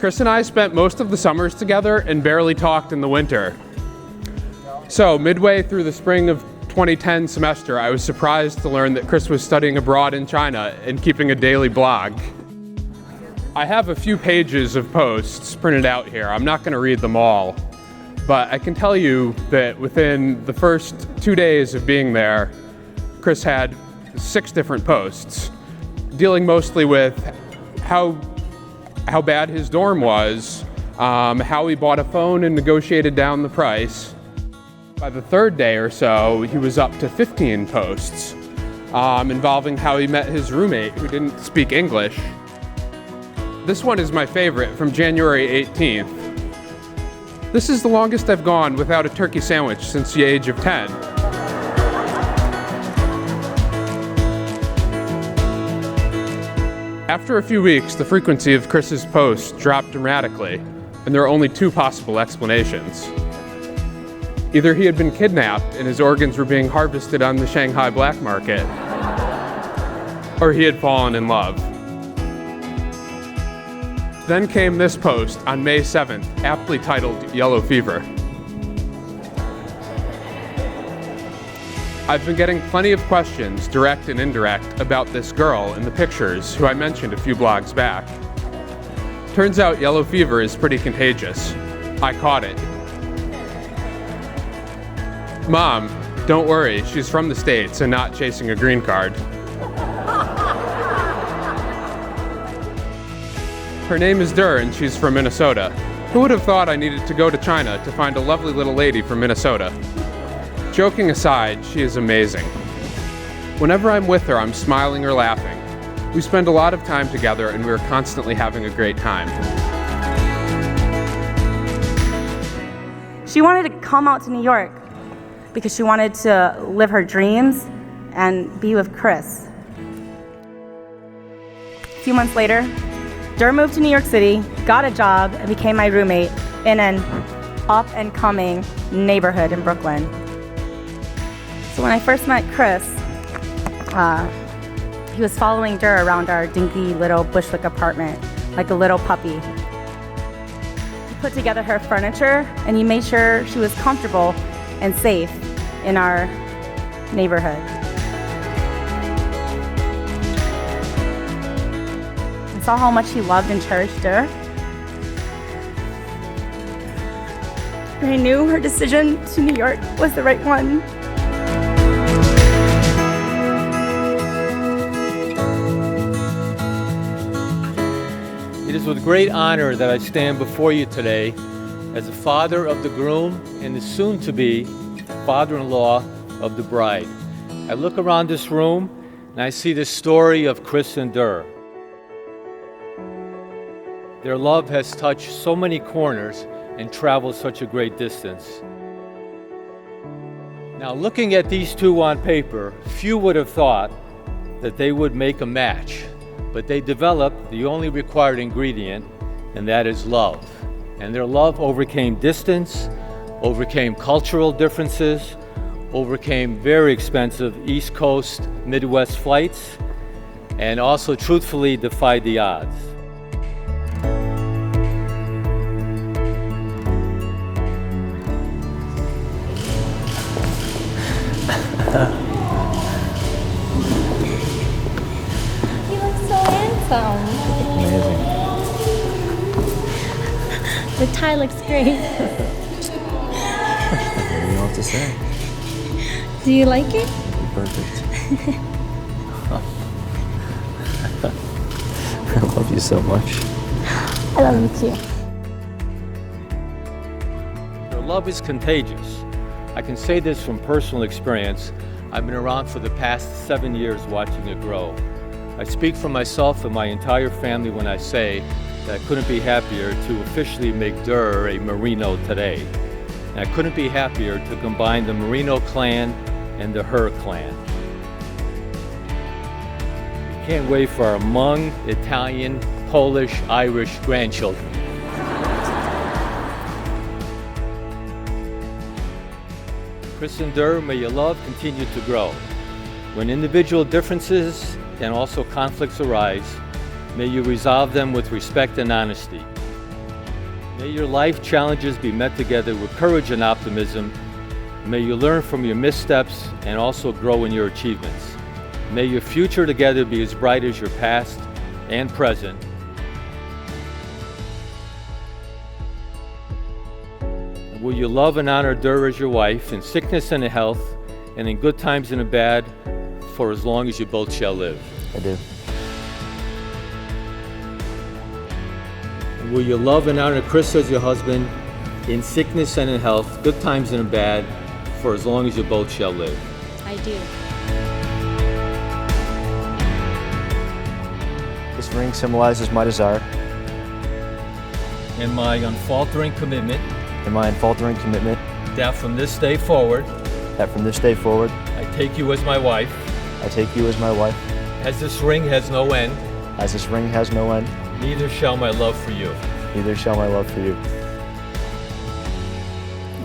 Chris and I spent most of the summers together and barely talked in the winter. So midway through the spring of 2010 semester, I was surprised to learn that Chris was studying abroad in China and keeping a daily blog. I have a few pages of posts printed out here. I'm not going to read them all, but I can tell you that within the first 2 days of being there, Chris had 6 different posts, dealing mostly with how bad his dorm was, how he bought a phone and negotiated down the price. By the 3rd day or so, he was up to 15 posts, involving how he met his roommate who didn't speak English. This one is my favorite, from January 18th. This is the longest I've gone without a turkey sandwich since the age of 10. After a few weeks, the frequency of Chris's posts dropped dramatically, and there are only 2 possible explanations. Either he had been kidnapped and his organs were being harvested on the Shanghai black market, or he had fallen in love. Then came this post on May 7th, aptly titled Yellow Fever. I've been getting plenty of questions, direct and indirect, about this girl in the pictures who I mentioned a few blogs back. Turns out yellow fever is pretty contagious. I caught it. Mom, don't worry, she's from the States and not chasing a green card. Her name is Dur and she's from Minnesota. Who would have thought I needed to go to China to find a lovely little lady from Minnesota? Joking aside, she is amazing. Whenever I'm with her, I'm smiling or laughing. We spend a lot of time together and we're constantly having a great time. She wanted to come out to New York because she wanted to live her dreams and be with Chris. A few months later, Dur moved to New York City, got a job, and became my roommate in an up-and-coming neighborhood in Brooklyn. So when I first met Chris, he was following Dur around our dinky little Bushwick apartment like a little puppy. He put together her furniture, and he made sure she was comfortable and safe in our neighborhood. I saw how much he loved and cherished Dur. I knew her decision to New York was the right one. It is with great honor that I stand before you today as the father of the groom and the soon-to-be father-in-law of the bride. I look around this room and I see the story of Chris and Dur. Their love has touched so many corners and traveled such a great distance. Now, looking at these two on paper, few would have thought that they would make a match, but they developed the only required ingredient, and that is love. And their love overcame distance, overcame cultural differences, overcame very expensive East Coast, Midwest flights, and also truthfully defied the odds. You look so handsome. Amazing. The tie looks great. What do you have to say? Do you like it? Perfect. I love you so much. I love you too. Their love is contagious. I can say this from personal experience. I've been around for the past 7 years watching it grow. I speak for myself and my entire family when I say that I couldn't be happier to officially make Dur a Merino today. And I couldn't be happier to combine the Merino clan and the Her clan. We can't wait for our Hmong, Italian, Polish, Irish grandchildren. Chris and Dur, may your love continue to grow. When individual differences and also conflicts arise, may you resolve them with respect and honesty. May your life challenges be met together with courage and optimism. May you learn from your missteps and also grow in your achievements. May your future together be as bright as your past and present. Will you love and honor Dur as your wife in sickness and in health, and in good times and in bad, for as long as you both shall live? I do. Will you love and honor Chris as your husband in sickness and in health, good times and in bad, for as long as you both shall live? I do. This ring symbolizes my desire And my unfaltering commitment and my unfaltering commitment that from this day forward, that from this day forward, I take you as my wife, I take you as my wife, as this ring has no end, as this ring has no end, neither shall my love for you. neither shall my love for you.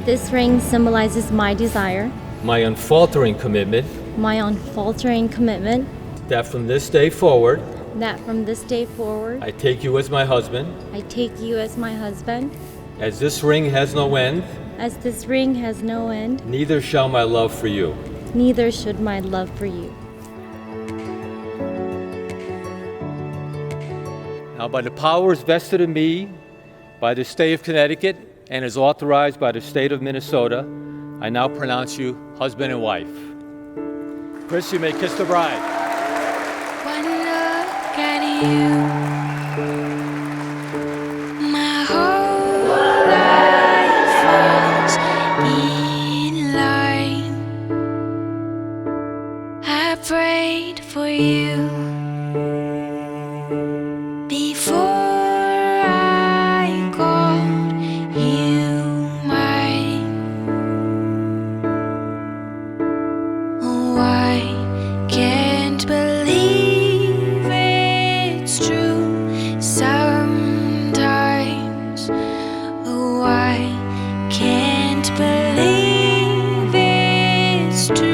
This ring symbolizes my desire, My unfaltering commitment my unfaltering commitment, that from this day forward, that from this day forward, I take you as my husband, I take you as my husband, as this ring has no end, as this ring has no end, neither shall my love for you. neither should my love for you. Now, by the powers vested in me by the state of Connecticut and as authorized by the state of Minnesota, I now pronounce you husband and wife. Chris, you may kiss the bride. One look at you, my whole life falls in line. I prayed for you before I called you mine. Oh, I can't believe it's true sometimes. Oh, I can't believe it's true.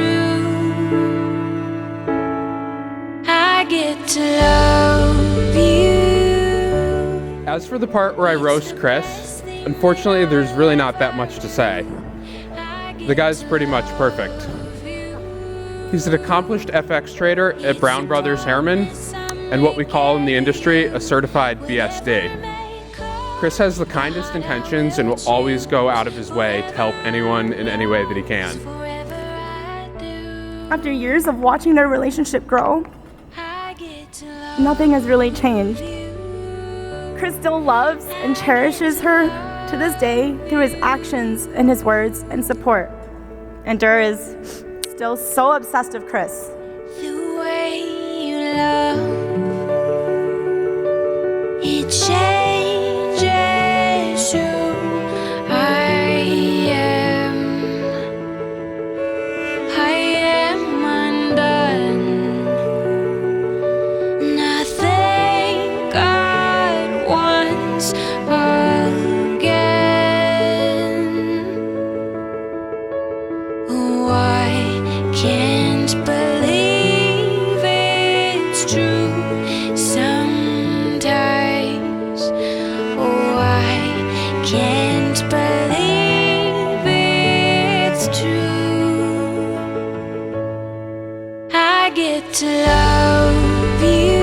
I get to love you. As for the part where I roast Chris, unfortunately there's really not that much to say. The guy's pretty much perfect. He's an accomplished FX trader at Brown Brothers Harriman, and what we call in the industry a certified BSD. Chris has the kindest intentions and will always go out of his way to help anyone in any way that he can. After years of watching their relationship grow, nothing has really changed. Chris still loves and cherishes her to this day through his actions and his words and support. And Dur is still so obsessed with Chris. The way you love, it changes who I am. I am undone. And I thank God once again. Oh, I can't believe it's true sometimes. Oh, I can't believe it's true. I get to love you.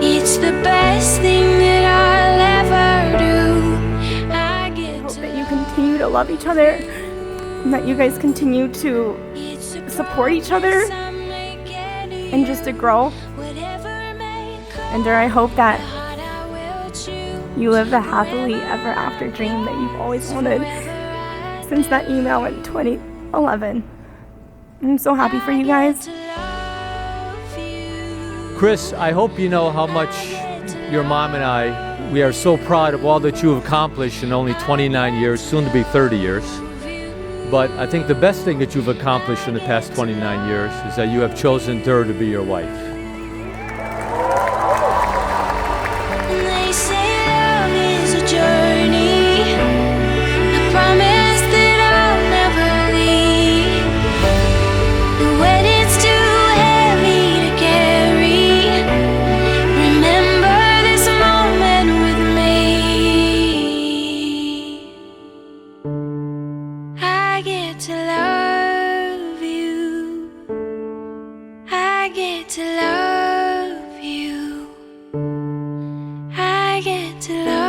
It's the best thing that I'll ever do. I get Hope to that you continue to love each other and that you guys continue to support each other and just to grow. And Dur, I hope that you live the happily ever after dream that you've always wanted since that email in 2011. I'm so happy for you guys. Chris, I hope you know how much your mom and we are so proud of all that you have accomplished in only 29 years, soon to be 30 years. But I think the best thing that you've accomplished in the past 29 years is that you have chosen Dur to be your wife. They say love is a journey. I promise that I'll never leave. The weight's too heavy to carry. Remember this moment with me. get to love you. I get to love you. I get to love you.